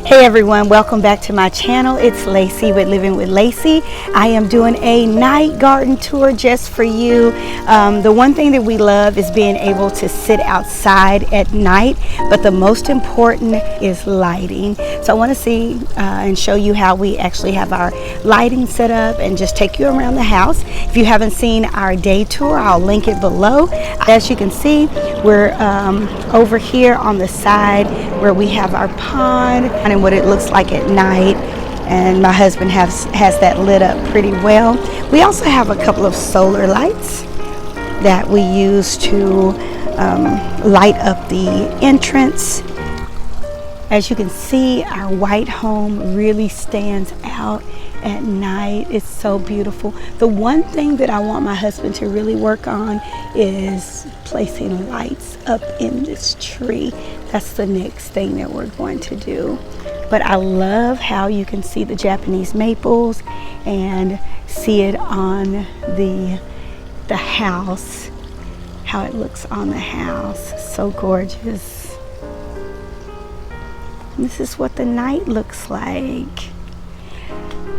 Hey everyone, welcome back to my channel. It's Lacey with Living with Lacey. I am doing a night garden tour just for you. The one thing that we love is being able to sit outside at night, but the most important is lighting. So I want to see and show you how we actually have our lighting set up and just take you around the house. If you haven't seen our day tour, I'll link it below. As you can see, we're over here on the side where we have our pond and what it looks like at night, and my husband has that lit up pretty well. We also have a couple of solar lights that we use to light up the entrance. As you can see, our white home really stands out at night. It's so beautiful. The one thing that I want my husband to really work on is placing lights up in this tree. That's the next thing that we're going to do. But I love how you can see the Japanese maples and see it on the house, how it looks on the house. So gorgeous. This is what the night looks like.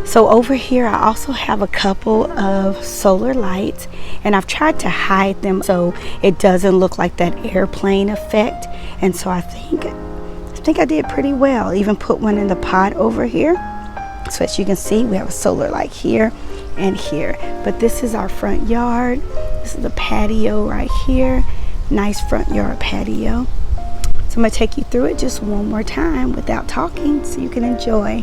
So over here I also have a couple of solar lights, and I've tried to hide them so it doesn't look like that airplane effect, and so I think I did pretty well. Even put one in the pot over here. So as you can see, we have a solar light here and here. But this is our front yard. This is the patio right here. Nice front yard patio. So I'm going to take you through it just one more time without talking so you can enjoy.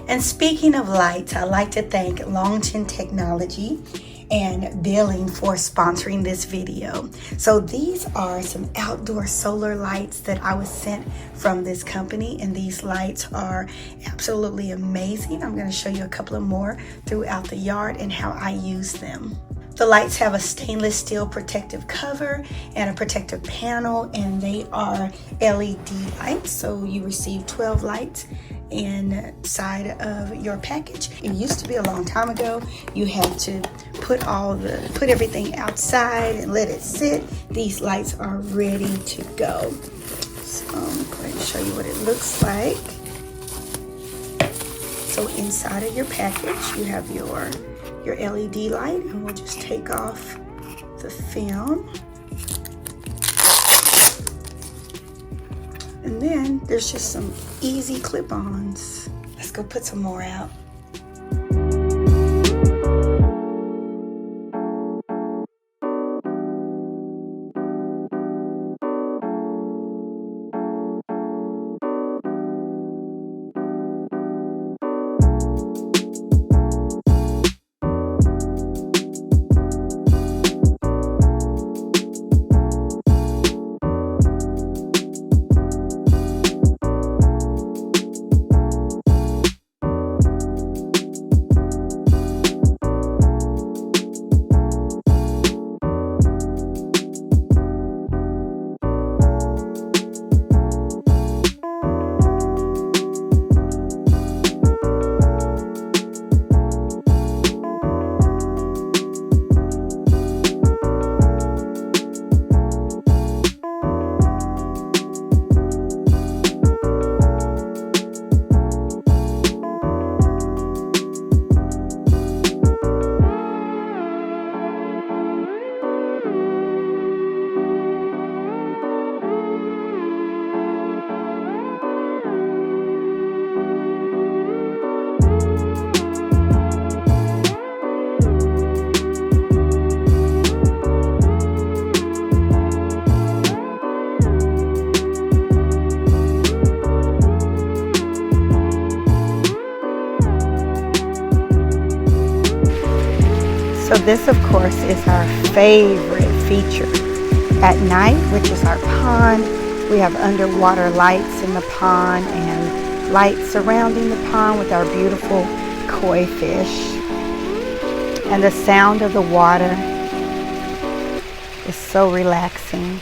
And speaking of lights, I'd like to thank Longchin Technology and Biling for sponsoring this video. So these are some outdoor solar lights that I was sent from this company, and these lights are absolutely amazing. I'm going to show you a couple of more throughout the yard and how I use them. The lights have a stainless steel protective cover and a protective panel, and they are LED lights. So you receive 12 lights inside of your package. It used to be a long time ago, you had to put everything outside and let it sit. These lights are ready to go. So I'm going to show you what it looks like. So inside of your package, you have your LED light, and we'll just take off the film. And then there's just some easy clip-ons. Let's go put some more out. this, of course, is our favorite feature at night, which is our pond. We have underwater lights in the pond and lights surrounding the pond with our beautiful koi fish. And the sound of the water is so relaxing.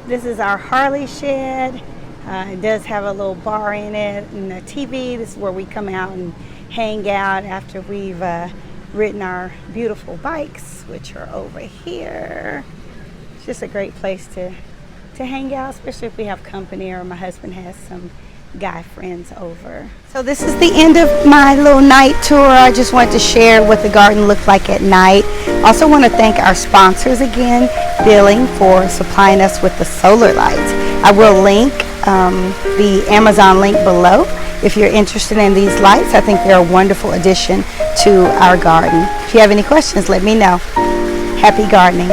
This is our Harley shed. It does have a little bar in it and a TV. This is where we come out and hang out after we've ridden our beautiful bikes, which are over here. It's just a great place to hang out, especially if we have company or my husband has some guy friends over. So this is the end of my little night tour. I just wanted to share what the garden looked like at night. Also want to thank our sponsors again, Biling, for supplying us with the solar lights. I will link the Amazon link below if you're interested in these lights. I think they're a wonderful addition to our garden. If you have any questions, let me know. Happy gardening.